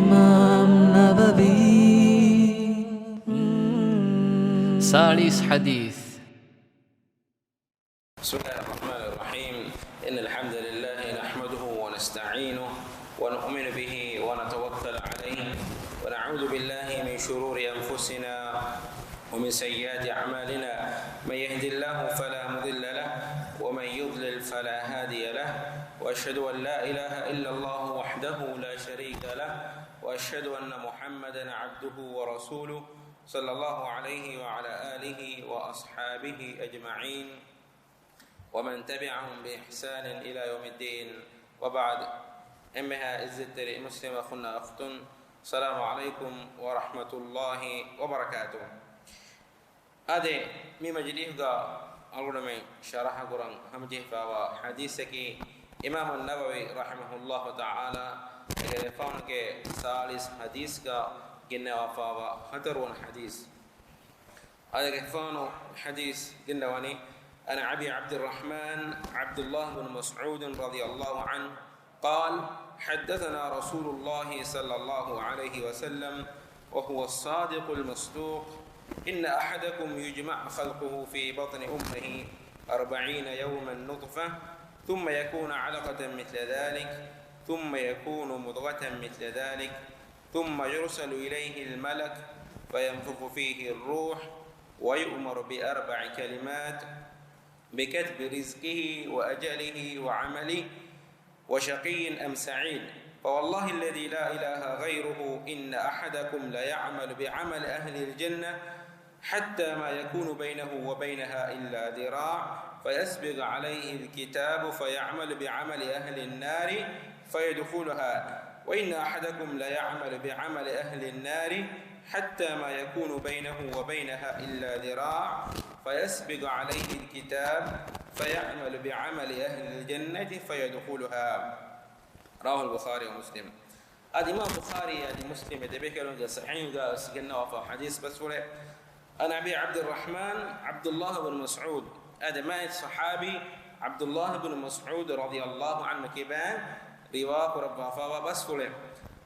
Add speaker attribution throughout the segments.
Speaker 1: إمام نبوي. ثالث حديث.
Speaker 2: بسم الله الرحمن الرحيم. إن الحمد لله نحمده ونستعينه ونؤمن به ونتوكل عليه ونعوذ بالله من شرور أنفسنا ومن سيئات أعمالنا. من يهد الله فلا مضل له ومن يضلل فلا هادي له. وأشهد أن لا إله إلا الله وحده لا شريك له وأشهد أن محمدا عبده ورسوله صلى الله عليه وعلى آله وأصحابه أجمعين ومن تبعهم بإحسان إلى يوم الدين. وبعد. أمها إزتري مسلم أخونا أختن. السلام عليكم ورحمة الله وبركاته. هذا مما جديه أقول من شرح قرآن هم جهفا وحديثك إمام النووي رحمه الله تعالى فانك ثالث حديث جنة وفاوى خطرون حديث. هذا كفانو حديث جنة واني أنا أبي عبد الرحمن عبد الله بن مسعود رضي الله عنه قال حدثنا رسول الله صلى الله عليه وسلم وهو الصادق المصدوق إن أحدكم يجمع خلقه في بطن أمه 40 يوما نطفة ثم يكون علقة مثل ذلك ثم يكون مضغة مثل ذلك ثم يرسل إليه الملك فينفخ فيه الروح ويؤمر ب4 كلمات بكتب رزقه وأجله وعمله وشقي أم سعيد. فوالله الذي لا إله غيره إن أحدكم ليعمل بعمل أهل الجنة حتى ما يكون بينه وبينها إلا ذراع فيسبق عليه الكتاب فيعمل بعمل أهل النار فيدخلها. وإن أحدكم ليعمل بعمل أهل النار حتى ما يكون بينه وبينها إلا ذراع فيسبق عليه الكتاب فيعمل بعمل أهل الجنة فيدخلها. رواه البخاري ومسلم. هذا إمام البخاري هذا مسلم يتبكر صحيح سجلنا وفا حديث بس ولا. أنا أبي عبد الرحمن عبد الله بن مسعود. هذا ما صحابي عبد الله بن مسعود رضي الله عنه كبان رواق رب وفا بس ولا.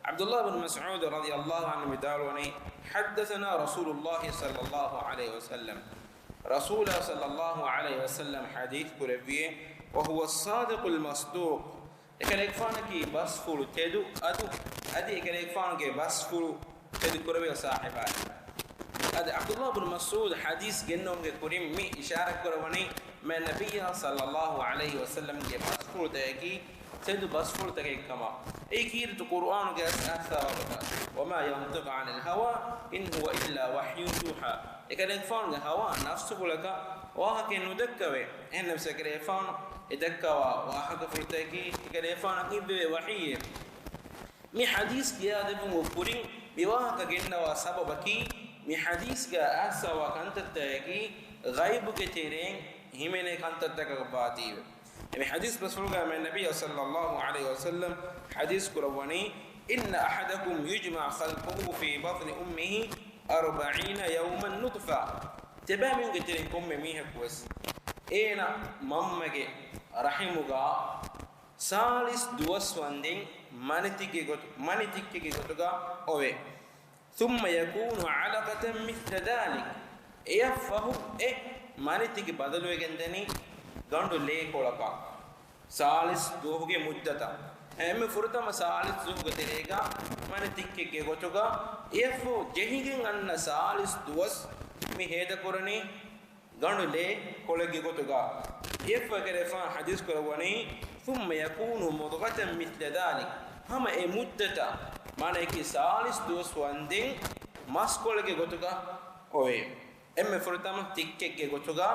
Speaker 2: عبد الله بن مسعود رضي الله عنه بداروني حدثنا رسول الله صلى الله عليه وسلم. رسول صلى الله عليه وسلم حديث كربيه وهو الصادق المصدوق. إكليك فانكي بس فلو تدو أدو أدي إكليك فانكي بس فلو تدو كربيه صاحبه. هذا عبد الله بن مسعود حديث جنون كريم مي إشارة كرباني من النبي صلى الله عليه وسلم كي بس فلو تأكي تدو بس فلو تأكي كما أكيد القرآن كأساثا وما ينطق عن الهوى إن هو إلا وحي يوحى. إكليك فان هوا نفسه لك وهك ندكوا إن نفسك إكليك فان إدكوا وهك فرتكي إكليك فان كيب وحي مي حديث كيا دبوا كورين بوهك جنة وسببكي مي حديث كا أسا وكانت تأكي غيب كتيرين همين كانت تكباتي. مي حديث بسرعة من النبي صلى الله عليه وسلم حديث كرواني إن أحدكم يجمع خلقه في بطن أمه 40 يوما نطفة. تبع من قتلين كم ميها كويس. إينا مامك رحمك سالس دوس واندين مانتيكي غتوغا أوه ثم يكون علقة مثل ذلك. يفهم مانتيكي بدل وجندني غندو ليه كولاكا سالس دوهجي مدة එම ෆුරතම සාලිස් දුක දෙරේගා මන තික්කේ ගොතෝගා එෆෝ ජෙහිගෙන් අන්න සාලිස් දුවස් මි හේද කරණේ ගණුලේ කොලගේ ගොතෝගා එෆෝ කරේෆා හදීස් කරවණේ ثم يكون مضغة مثل ذلك. هم مدة معنى كي سالس دوس واندين ماس කොලගේ ගොතෝගා ඔය එම ෆුරතම තික්කේ ගොතෝගා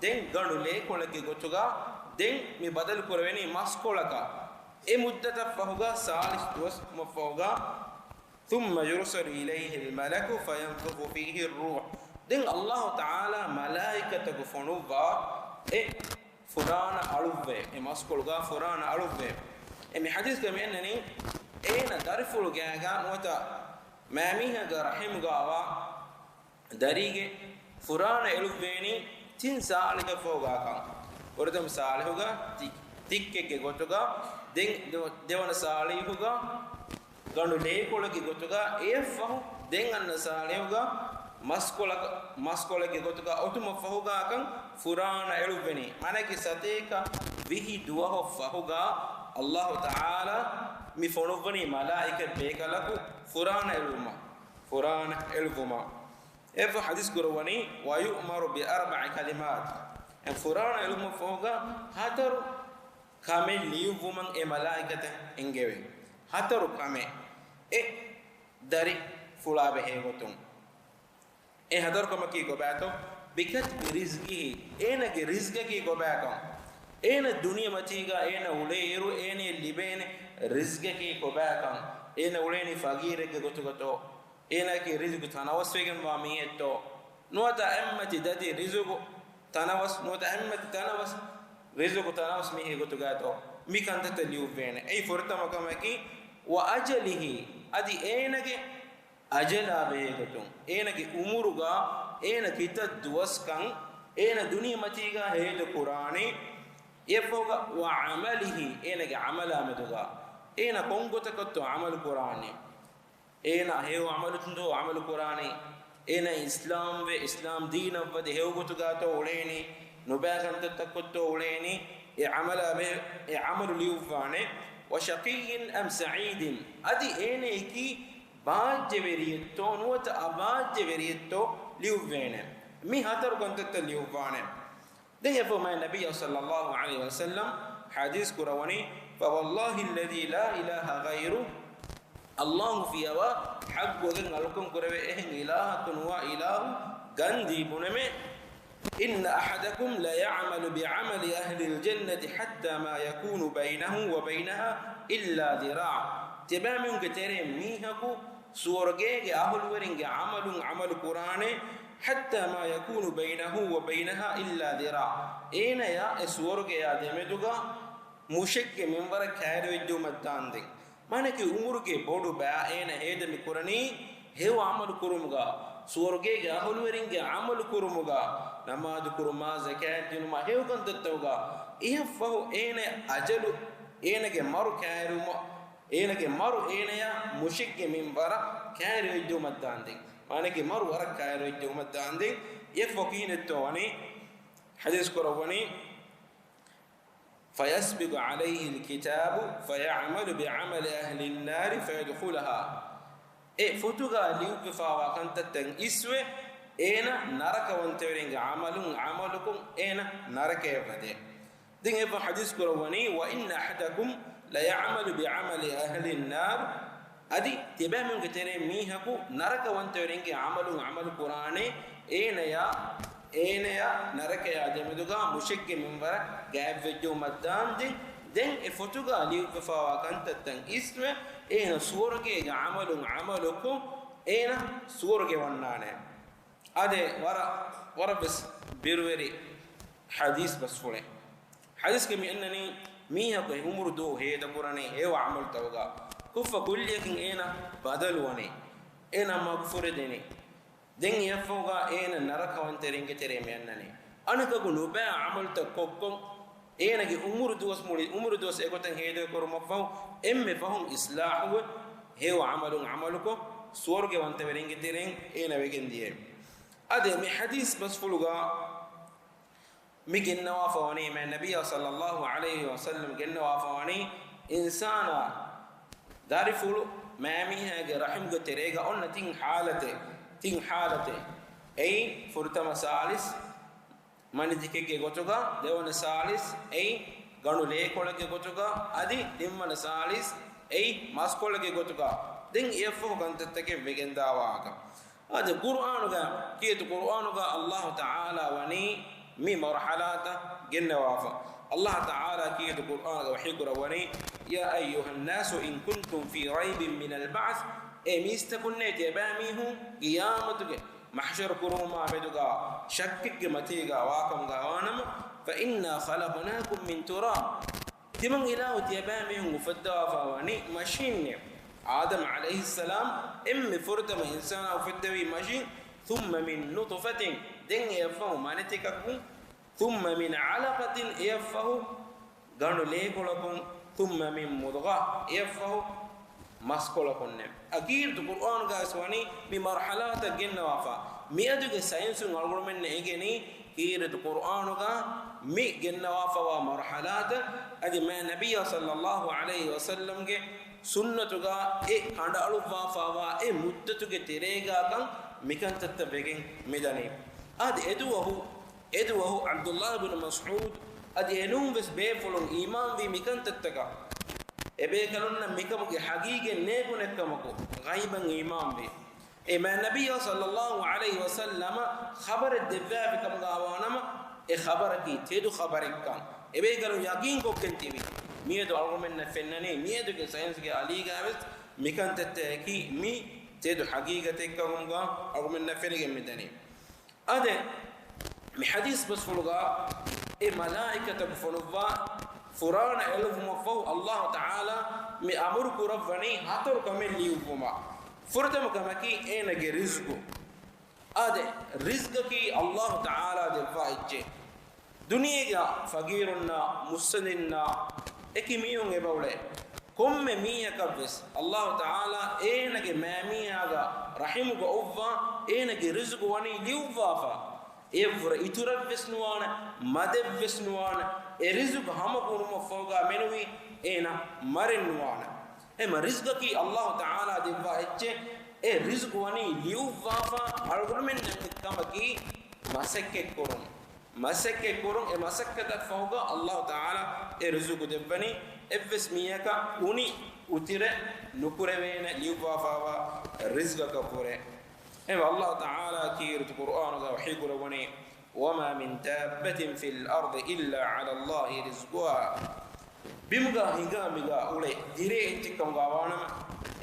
Speaker 2: දෙන් ගණුලේ කොලගේ ගොතෝගා දෙන් මි බදල් කරවෙනි මස් කොලකා مدة فهوغا ثالث دوس مفوغا ثم يرسل إليه الملك فينفخ فيه الروح. دين الله تعالى ملائكة فنوغا فرانا ألوفه مسكولغا فرانا ألوفه. من حديث كم أنني دارفول جاها وتا ما ميها رحمه وا دريجة فرانا ألوفيني تين سالك فوغا كان ورتم سالهوغا تيككේ ගොටුගා දෙවන සාලීහුගා ganu leekolaki gotuga efahu den anna saleuga maskolaki gotuga otuma fahuga kan furana eluveni manaki sateka vihi duwaho fahuga Allah Taala mi fonovani malaika bekalaku furana elvuma efa hadis gurwani wa yu'maru bi arba'i kalimat en furana elvuma fahuga hataru kame liuvuman e malaikata engewe hataru kame e dari fulabe hegotun e hataru kama ki gobato bikat rizqihi enage rizqi gobato ena dunia matiga ena uleiru ene libene rizqi ki gobato ena uleni fagire ge gotugoto ena ki rizqu tanawas wegen wa mieto nuata ammati dati rizqu tanawas nuata ammati tanawas rizqu tanawas mi hegotugato mi kantata liuvene ei fortama kamaki wa ajalihi adi enage ajala begotun enage umuruga ena kitat duwaskan ena dunia matiga hedo qurani yefoga wa amalihi enage amala meduga ena kongotakotto amal qurani ena hew amalutundo amal qurani ena islam deenavade hewgotugato uleni nubagantatakotto uleni e amala be e amalu liufane wa shaqiyyin am sa'idin adi ene ki baajje veriyetto nuwata abaajje veriyetto liuvene mi hatar kontatta liuvane de yafo ma nabiy sallallahu alaihi wasallam hadis kurawani fa wallahi alladhi la ilaha ghayru allah fi wa habbu gan alkum kurave ehen ilahatun wa ilahu gandi buname إن أحدكم لا يعمل بعمل أهل الجنة حتى ما يكون بينه وبينها إلا ذراع تبامن كتير ميهكو سورجي أهل ورنج عمل قرآن حتى ما يكون بينه وبينها إلا ذراع أين يا سورجي يا دمدوغا مشك من ورا كارو يدوم الداندين ما نك أمورك بودو با أين هيدا مكورني هو عمل كرمغا سورجي أهل ورنج عمل كرمغا نماذ كرما زكاة جنما هيو كنت توغا إيفه أين أجل أين كمارو كارو أين كمارو أين يا مشك من ورا كارو يدوم الداندين ما نك مارو ورا كارو يدوم الداندين يفكين التواني حديث كرواني فيسبق عليه الكتاب فيعمل بعمل أهل النار فيدخلها e futuga liuke fawa kantatten iswe ena naraka wantewrenga amalukum ena naraka evade din eba hadis kurawani wa inna ahadakum la ya'malu bi'amali ahli an-nar adi tibamun getere mihaku naraka wantewrenga amal qur'ane ena ya naraka ya demeduga mushikke minbara gaavejju maddandi den e fotuga liuke fawa kantatten iswe ena surge amalukum ena surge wannane ade wara bas birweri hadis bas fule hadis kemi annani miha ko umur do he da qurani he wa amal tawga kufa kulliyakin ena badal wani ena magfure deni den yafuga ena naraka wanteringe tere me annani anaka gunu ba amal ta kokkon ena ge umur dos egotan hede korma faw emme fahum islahu he wa amaluko sorge wante verenge tereng ena wegendiye ade mi hadis bas fuluga mi genna wa fawani ma nabiy sallallahu alayhi wa sallam genna wa fawani insana darifulu ma mi hage rahim go terega onna tin halate ei furtama salis mani dikege gotuga devana salis ei ganu lekolage gotuga adi dimmana salis ei maskolage gotuga den efo gantattake vegendawaga ade qur'anuga kiyatu qur'anuga allah taala wani mi marhalata gennawafa allah taala kiyatu qur'anuga wahigura wani ya ayyuhan nasu in kuntum fi raybin min al-ba'th mistakunne tabamihu qiyamatuge محشر كروما بدوغا شكك متيغا واكم غوانم فإنا خلقناكم من تراب تمن إله تيبامهم فدوا فواني ماشين آدم عليه السلام فرتم إنسان فدوي ماشين ثم من نطفة دين يفهم مانتككم ثم من علقة يفهم غانو ليكولكم ثم من مضغة يفهم maskola konne agir du qur'an ga swani bi marhalata gennawafa mi aduge science ngalgol menne egeni kire du qur'an ga mi gennawafa wa marhalata adi ma nabiyya sallallahu alaihi wasallam ge sunnatu ga e kandalu wafa wa e muddatu ge terega kan mikantatta begen medani adi eduwahu abdullah ibn mas'ud adi enum ves be folon iman vi mikantatta ga ebe kalonna mikamuge hagige negunekkamako ghaiban imam be e ma nabiyya sallallahu alaihi wasallam khabar devva bikam gawanama e khabaraki tedu khabarikkan ebe galu yaqin ko kentiwi miedo argument na fennani miedo ge science ge ali gaves mikantette ki mi tedu hagigate kam ga argument na fenige medani ade mi hadith bas fulga e malaikata bfolwa furana eluf mafau Allah Taala mi amur kurabani hator kamel liupuma furtam kamaki enage rizqu ade rizqi Allah Taala devva icche duniya faqirunna musanninna ekimiyun ebawle komme miyakabes Allah Taala enage mamiyaga rahimuga ovva enage rizqu wani liuwafa evra iturak vesnuwana madev vesnuwana erizq hamakunuma foga menui ena marennuwana ema rizqaki Allah Taala devva ecche e rizq wani liuwafa algurmen kamaki masakke korun e masakkatat foga Allah Taala e rizq devvani evs miyaka uni utire nukurevena liuwafa wa rizqaka pore ايوه الله تعالى كيرت قرآن وحي قروني وما من دابة في الأرض إلا على الله رزقها بمغا هنغامغا أولي ديري اتكم غاوانا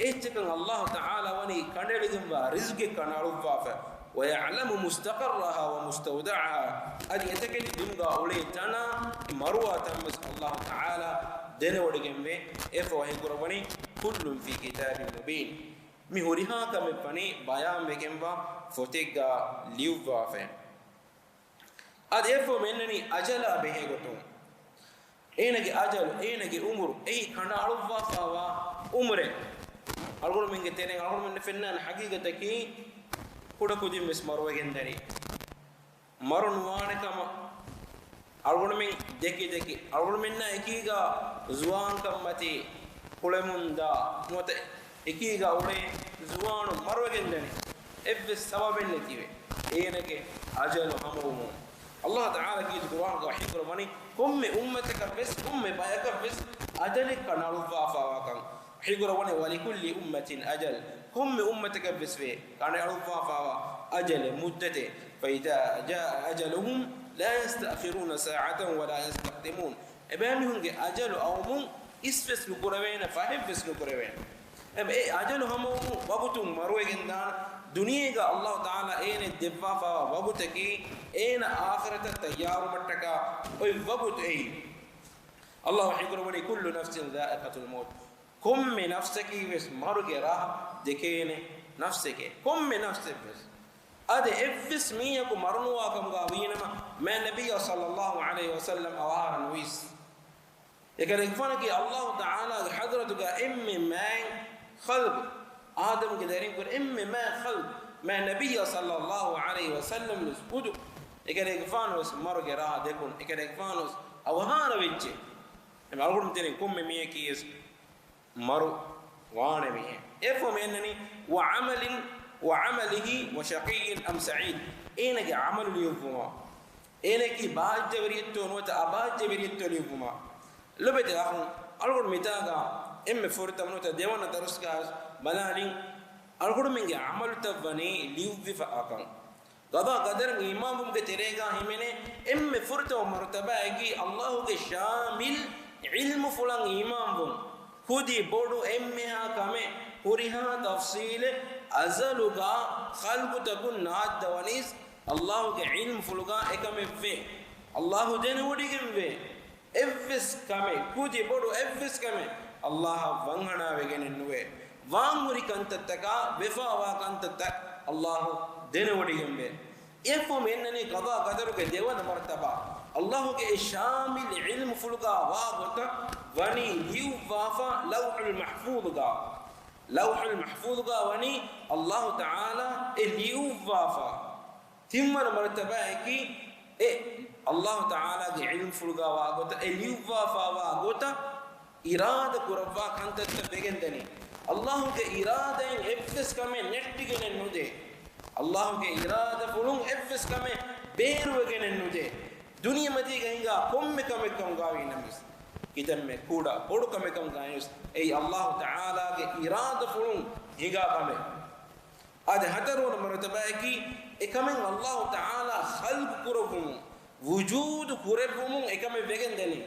Speaker 2: اتكم الله تعالى وني كندلهم رزقك كنارفافا ويعلم مستقرها ومستودعها أدي اتكت بمغا أولي تنا مروى تمس الله تعالى دنودغم به افو هي قروني كل في كتاب مبين mihuriha kame pani bayam begemba fotegga liuwa fe ad efo mennani ajala behe gotum enage ajalu enage umuru ei kana alwa fawa umre algol menge tene algol menne fennan haqiqataki kuda kudim mes marwagendari marun wane kama algol men deki algol menna ekiga zuwan kammati kulemunda mote ekiga ure zuwanu marwagendani evve sababen netive enake ajalu hamumu Allah Taala ki Qur'an ga hikra mani kumme ummataka bes kumme bayaka bes ajali kanalu fafa kan hikra wani wali kulli ummatin ajal kumme ummataka bes ve kanalu fafa ajal muddate fa idha jaa ajaluhum la yasta'khiruna sa'atan wa la yastaqdimun ebamihum ge ajalu awmun isfes nukurawena fahifes nukurawena ebe ajalu hamu wabutum marwegendan duniyaga Allah Taala ene devvafa wabutaki ena akhirata tayyaru mattaka oy wabut ei Allah hikrumani kullu nafsin dha'iqatul maut kumme nafsaki ves marugera dekene nafseke kumme nafse ves ade evvis miyaku marnuwa kamga winama ma nabiyya sallallahu alaihi wasallam awaran wis ekare fanaki Allah Taala hadratuga immi man خلق آدم كدارين كور إما ما خلق ما نبي صلى الله عليه وسلم نسبود إكره كفانوس مرة جراه دكون إكره كفانوس أو هانا بيجي لما أقول متين كم مية كيس مرو وانا مية إفهم إنني وعمله وشقي أم سعيد إنك عمل ليفما إنك باج جبريتون وتأباج جبريتون ليفما لبيت أخو أقول متاعا emme forta manota devana taruskas balalin algodu menge amalu tavani liuvi fa akan gada gadar imamum ge terega himene emme forta martaba agi Allah ge shamil ilmu fulan imamum khudi bodu emme ha kame puriha tafsil azaluga khalqu takun naad dawanis Allah ge ilmu fulga ekame ve Allah dene wodigem ve evvis kame khudi bodu evvis kame Allah vangana vegene nuwe vanguri kantattaka vefawa kantatta Allah dene wodigembe efo mennani qada qadaruge devana martaba Allah ge shamil ilm fulga wa gota vani liu wafa lawhul mahfuz ga lawhul mahfuz ga wani Allah taala liuwafa timmana martaba eki Allah taala ge ilm fulga wa gota liuwafa wa gota irada kurwa kantatta begendani Allah ge irada in efes kame nettigenen nude Allah ge irada fulun efes kame beruwegenen nude duniya mati gainga komme kame kam gawi namis kidamme kuda podu kame kam gayus ei Allah taala ge irada fulun higa kame ade hatarona martaba eki ekamen Allah taala khalq kurvum wujud kurvum ekame begendani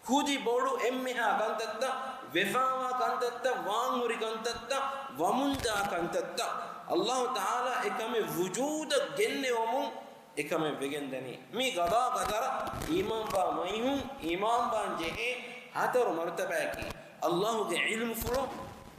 Speaker 2: kudi bodu emmeha kantatta vefawa kantatta waanguri kantatta wamunda kantatta Allah taala ekame wujud genne omun ekame begendani mi gada gadara iman ba mayhum iman ban jehe hataru martaba ki Allah ge ilm fulu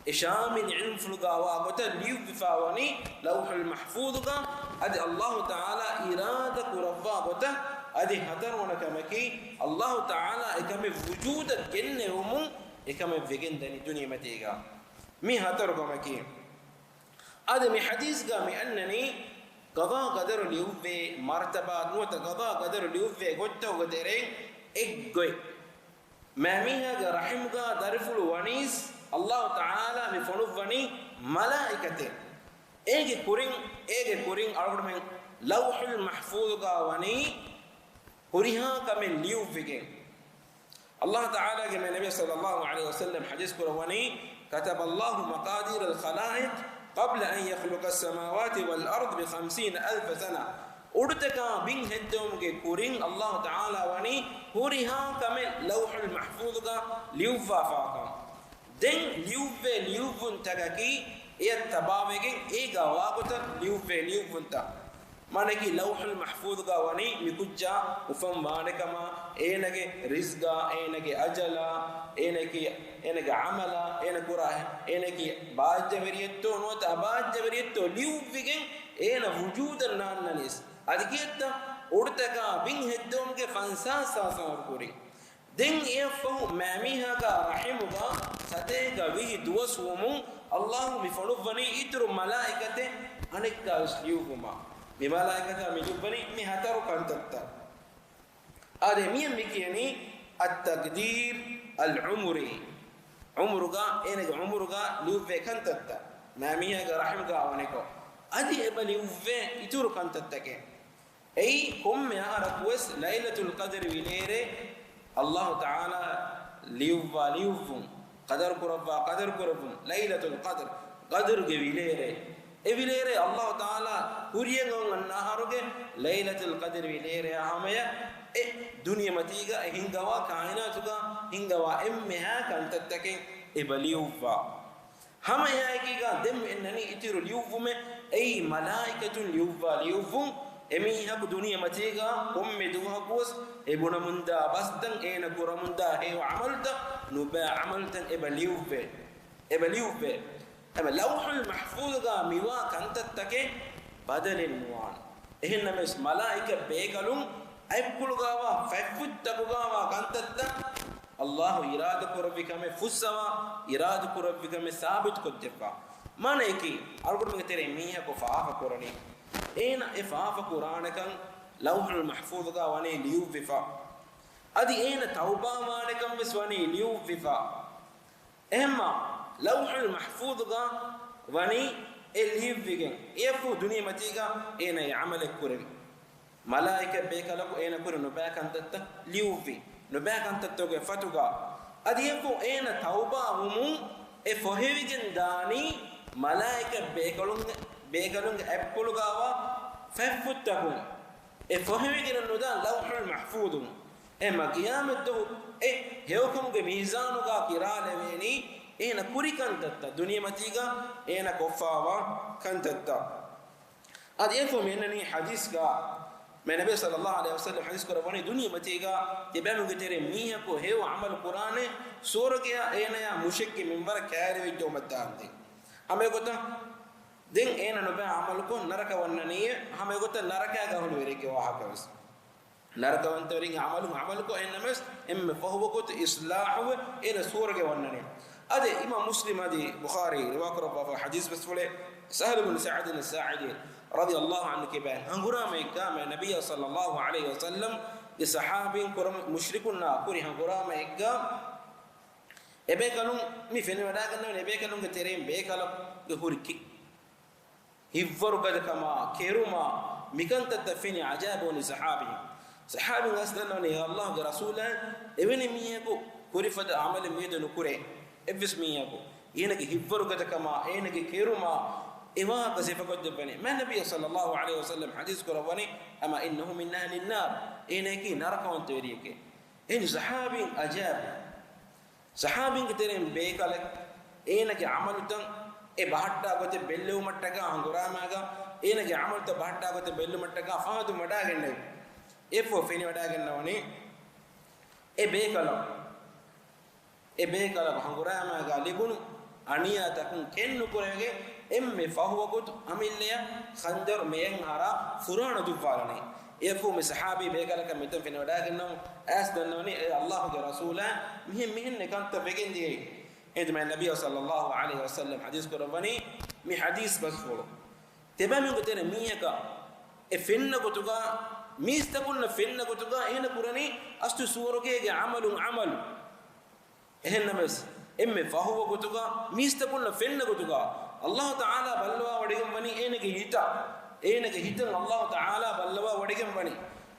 Speaker 2: ishamin ilm fulu gawa gota liu bifawani lawhul mahfuz ga adi Allah taala irada kurwa gota adi hadarwana kamaki Allah taala ekame wujud genne umun ekame vegendani duniya matiga mi hadaru kamaki adi mi hadis ga mi annani qada qadar liuve martaba nuta qada qadar liuve gotta godere eggoy mamiha ga rahim ga darful wanis Allah taala mi fonu wani malaikate ege kurin algormen lawhul mahfuz ga wani huriha kamen liuvege Allah taala ge nabi sallallahu alaihi wasallam hadis kurwani kataba Allah maqadir al khalaiq قبل أن يخلق السماوات والأرض ب50,000 سنة أردتك بين هدوم كورين الله تعالى وني هوريها كمل لوح المحفوظ ليوفا فاكم دين ليوفن تكاكي يتباوك إيغا واقتا ليوفن تا maneki lawhul mahfuz ga wani mikujja ufam wanekama enage rizqa enage ajala enage amala enakura enage baajjaveriyetto nota abaajjaveriyetto liuvigen ena wujudan nannanis adiketta udtaka bin heddonge fansa sasar kuri den efu mamiha ga rahimuga satega wi duwasumun Allah mi faluvani itru malaikate anekka liuvuma بملائكة مجبني مهتر كنتتا آدميا مكيني التقدير العمري عمرغا إنك عمرغا لوفي كنتتا ما ميها رحمك أونيكو أدي إبلي وفي يتور كنتتا كي أي كم يا ركوس ليلة القدر وليرة الله تعالى ليوفون قدر كرفون ليلة القدر قدر وليرة evilere Allah taala huriyengon annaharuge laylatul qadr vilere amaya duniya matiga hingawa kainatuga hingawa emmeha kantattake ebaliuva hama yagiga dem ennani itiru liuvume ei malaikatun liuvum emi hab duniya matiga umme duha kos ebuna munda basdan ena kuramunda he amalta nuba amaltan ebaliuve أما لوح المحفوظ قا ميوا كنتتك بدل النوان إهن مس ملائكة بيقلون أبكل قاوا ففت تبقاوا كنتت الله إرادة كربك من فسوا إرادة كربك من ثابت كتبا ما نيكي أقول من ترى ميها كفاف كوراني إين إفاف كورانك لوح المحفوظ قا واني ليوفيفا أدي إين توبة ما نكم بس واني ليوفيفا إما لوح المحفوظ غا وني الهيفيغن يفو دنيا متيغا اين يعمل كورن ملائكه بيكلكو اين كورن نباكن تت ليوفي نباكن تتوغ فتوغا ادي يفو اين توبه ومو افوهيغن داني ملائكه بيكلون ابكلغاوا ففتكم افوهيغن نودا لوح المحفوظ اما قيامته هيوكم ميزانوغا كيراله ويني اينا كوري كانتتا دنيا متيغا اينا كفاوا كانتتا اد يفهم انني حديث کا میں نبی صلی اللہ علیہ وسلم حدیث کو روانی دنیا متیگا تبانو گترے میہ کو ہے عمل قران سور کیا اینا یا مشک کے منبر کہرے وی جو مدان دے ہمیں کوتا دین اینا نبی عمل کو نرک وننی ہمیں کوتا نرک گہن ویرے کے وہا کس نرک ونتورین عمل کو انمس ام فهو کو اصلاح الى سور کے وننی ade imam muslim adi bukhari riwayat fa hadis bas fule sahal ibn sa'd as-sa'idi radiyallahu anhu ke ban hangura me ka me nabiy sallallahu alaihi wasallam ge sahabin kuram mushrikun na kuri hangura me ka ebe kalum mi fene wada ganna ebe kalum ge terem be kalum ge huriki hivvaru gad kama keruma mikanta tafini ajabu ni sahabi asdana ni allah ge rasula eveni miyako kuri fada amal miyedunu kure evs miyako yenage hivvaru gad kama yenage keruma ewa ka sifakot debani man nabiy sallallahu alaihi wasallam hadis korawani ama innahu min ahli an-nar enaki narakon teriyeke en sahabi ajab sahabin terem be kalak enage amalutan e bahatta gote bellew mattaka anguramaga enage amalta bahatta gote bellew mattaka faadu madagenne efo feni madagennawani e be kalak anguramaga libunu aniya takun kennu kurege emme fahuwagut amilleya khandar meyen hara furana dubbalani efo me sahabi be kalak mitan feni madagennaw as dannawani allah ge rasula mihin ne kanta begendi edma nabiy sallallahu alaihi wasallam hadis korabani mi hadis basfolo tebami gotere miyaka e fenna gotuga mistakunna fenna gotuga ena kurani astu suwarogege amal ehenna mes emme fahuwa gotuga mistakunna fenna gotuga allah taala balwa wadigam bani enage hitan allah taala balwa wadigam bani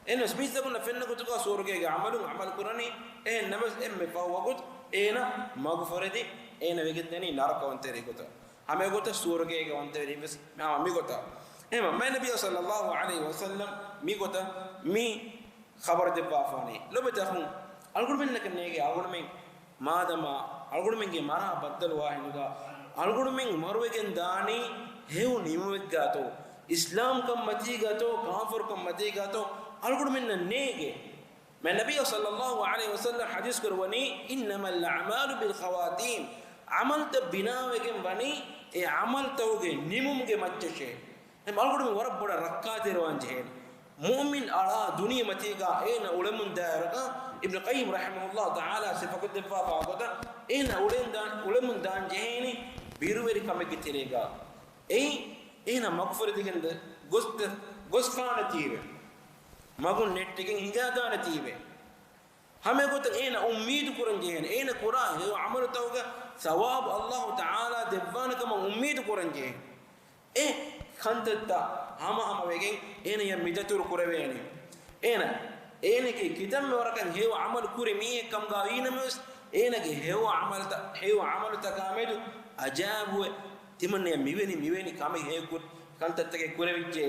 Speaker 2: enes mistakunna fenna gotuga suwarogege amal kurani ehenna mes emme fahuwa got ena magfurati ena vegedani naraka ontere gota hame gota surgege ontere ves ma mi gota ema ma nabiy sallallahu alaihi wasallam mi gota mi khabar de bafani lobeta hun algurmen naknege algurmen madama algurmen ge mara baddal wahinuga algurmen marwegen dani heu nimweggato islam kam mati gato kafir kam mati gato algurmen nege ما النبي صلى الله عليه وسلم حديث كرواني إنما الأعمال بالخواتيم عملت بناوكم بني عملت وجه نمومك متشين هم أقول من ورب بڑا ركعت روانجين مؤمن على دنيا متيجا أين علماء دارك ابن قيم رحمه الله تعالى سفكت دفاع فاقدا أين علماء دان جهني بيروي كم كتيريجا أين مغفرة ديكند غسفان تيبه magun nettigen hingagana tibe hame gotan ena ummid kuran jehen ena qura he amal tawga thawab allah taala devana kama ummid kuran jehen khantata hama wegen ena ya midatur kurawene ena ke kitam warakan he amal kure mi kam ga ina mus ena ke he amal ta kamedu ajabu timanne miweni kame he kur khantata ke kurawicche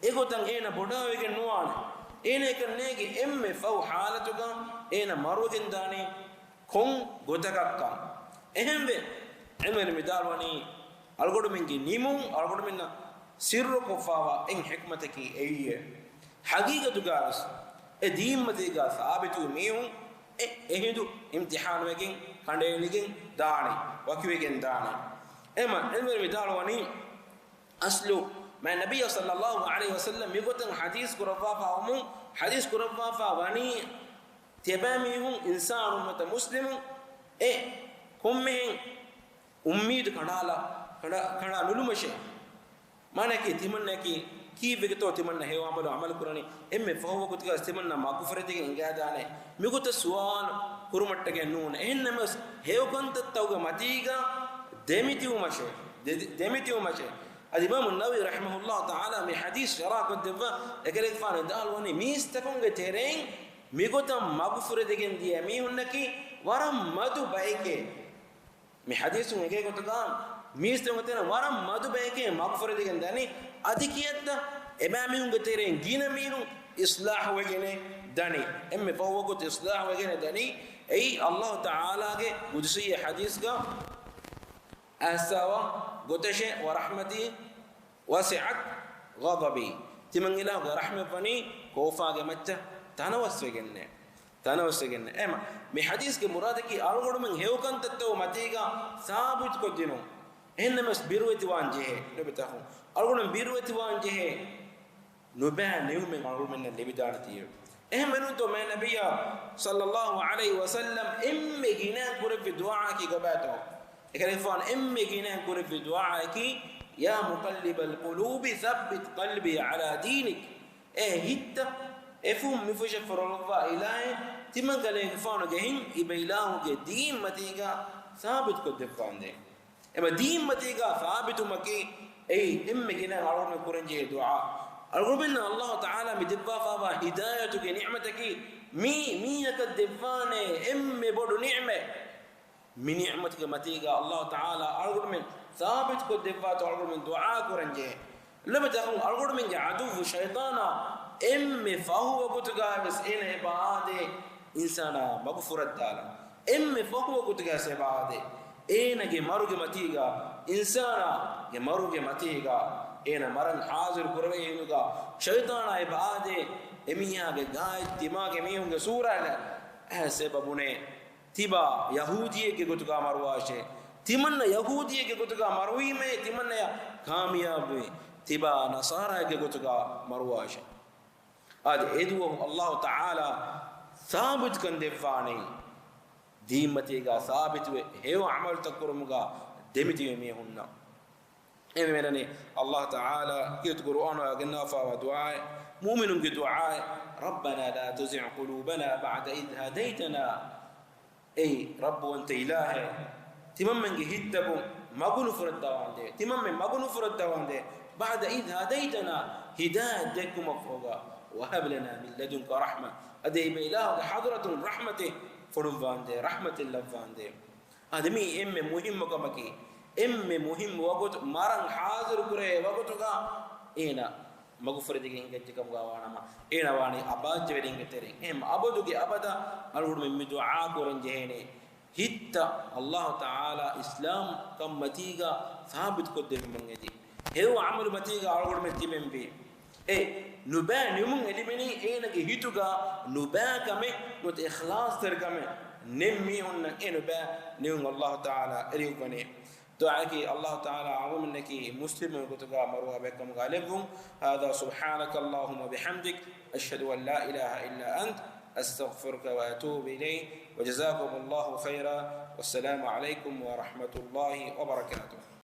Speaker 2: egotan ena boda wegen nuwana ene kannege emme faw halatuga ena marwegen dani kon godakakka ehembe emere midalwani algodu mingi nimun algodu minna sirru kofawa en hikmataki eyye haqiqatu gas e diimmati ga sabitu mihun ehindu imtihan wegen kandeligen dani wakiwegen dani ema emere midalwani aslu ما النبي صلى الله عليه وسلم يقول حديث كرفافا ومن حديث كرفافا وني تباميهم إنسان مت مسلم كمهم أميد كنا نلومشه ما نكى تمنى كي بيجتو تمنى هو عمل كراني فهو كتير تمنى ما كفرتك إنجادانه ميقول السؤال كرمتك نون إنما هو كنت توجه ماتيجا دميتيو ماشي الإمام النووي رحمه الله تعالى من حديث شراك الدفاع لكن فان دال وني ميستكون تيرين ميغوتا مغفرة دين دي ميهنكي ورم مدو بايكي من حديث نجي قطعان ميستكون تيرين ورم مدو بايكي مغفرة دين داني أديكيت إمامهم تيرين جينا مينو إصلاح وجنة داني فهو قط إصلاح وجنة داني أي الله تعالى کے قدسی حدیث کا أسوا قدشة ورحمتي وسعت غضبي تمنجلا ورحمة فني كوفا جمتة تناوسجنة أما بحديث كمراد كي أرغب من هيو كان تتو متيجا ثابت كدينو إنما بيروت وانجه نبتاهم أرغب من بيروت وانجه نبأ نيوم من أرغب من اللي بدارتيه منو تو النبي صلى الله عليه وسلم جنا كور في دعاء كي قبته ekalefaano emme ginen kore fi du'aaki ya muqallibal qulubi thabbit qalbi ala dinik hitta efum mifusha farolva ilahi timan gale faano gehin ibailahu ge din matiga thabit ko defande ema din matiga thabitu maki emme ginen arone kurenje du'a algobinna allah ta'ala mi dibba fa hidayatu ge ni'mataki mi yakadifane emme bodu ni'me من نعمتك متيجا الله تعالى أرجو من ثابت كل دفات أرجو من دعاء كرنجة لما تكون أرجو من عدو شيطانا فهو كتجا بس إن بعد إنسانا مغفورة دالا فهو كتجا سبعد إن جمارو متيجا إنسانا جمارو متيجا إن مرن حاضر كروي إنك شيطانا بعد إميها جاي دماغ إميهم جسورة سببونه tiba yahudiye ke gotuga marwashe timanna yahudiye ke gotuga marwime timanna ya kamiyabe tiba nasara ke gotuga marwashe ad edu allah taala thabit kan defani dimatiga thabit we hewa amal takurumuga demiti me hunna eme menani allah taala kit qur'ana ganna fa wa du'a mu'minun bi du'a rabbana la tuzigh qulubana ba'da idh hadaytana رب وانت إلهي تمام هدكم مغنو فرد دوانده تمام مغنو فرد دوانده بعد إذ هديتنا هداية ديكم مفروغا وهب لنا من لدنك رحمة أدي بإله حضرة رحمته فرنفانده رحمة الله فانده هذا مي مهم كمكي مهم وقت مرن حاضر كره وقتك مغفرة دين كتكم غوانا إنا واني أباد جبرين كترين أبادو كي أبدا الغرب من دعاء كورن جهني هيتا الله تعالى إسلام كم متيجا ثابت قدام من جدي هو عمل متيجا الغرب من تيمم بي نبأ نمون اللي بني كي هيتوكا نبأ كمي نوت إخلاص تركمي نمي هن نبأ نيون الله تعالى إليكني دعاك الله تعالى عظم انك مسلم وكتغا مروها بكم غالبهم هذا سبحانك اللهم وبحمدك اشهد ان لا اله الا انت استغفرك واتوب اليك وجزاكم الله خيرا والسلام عليكم ورحمه الله وبركاته.